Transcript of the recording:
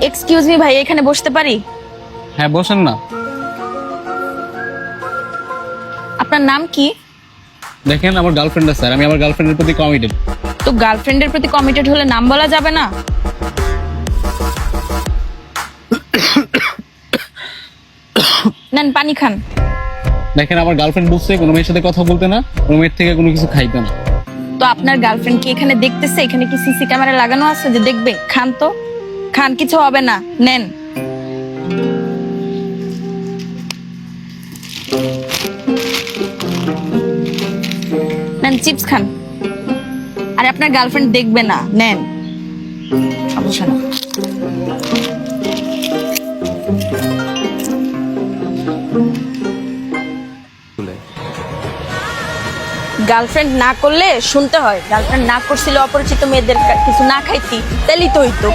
Excuse me ভাই, এখানে বসতে পারি? হ্যাঁ বসেন না। আপনার নাম কি? দেখেন আমার গার্লফ্রেন্ড আছে, স্যার আমি আমার গার্লফ্রেন্ডের প্রতি কমিটেড। তো গার্লফ্রেন্ডের প্রতি কমিটেড হলে নাম বলা যাবে না? নেন পানি খান। দেখেন আমার গার্লফ্রেন্ড বলছে কোনো মেয়ের সাথে কথা বলতে না, কোনো মেয়ের থেকে কোনো কিছু খাইতে না। তো আপনার গার্লফ্রেন্ড কি এখানে দেখতেছে? এখানে কি সিসি ক্যামেরা লাগানো আছে যে দেখবে? খান তো, খান, কিছু হবে না। নেন। নেন চিপস খান। আরে আপনার গার্লফ্রেন্ড দেখবে না, নেন, সমস্যা না। গার্লফ্রেন্ড না করলে শুনতে হয়, গার্লফ্রেন্ড না করছিল অপরিচিত মেয়েদের কিছু না খাইতি, তাইলেই তো হইতো।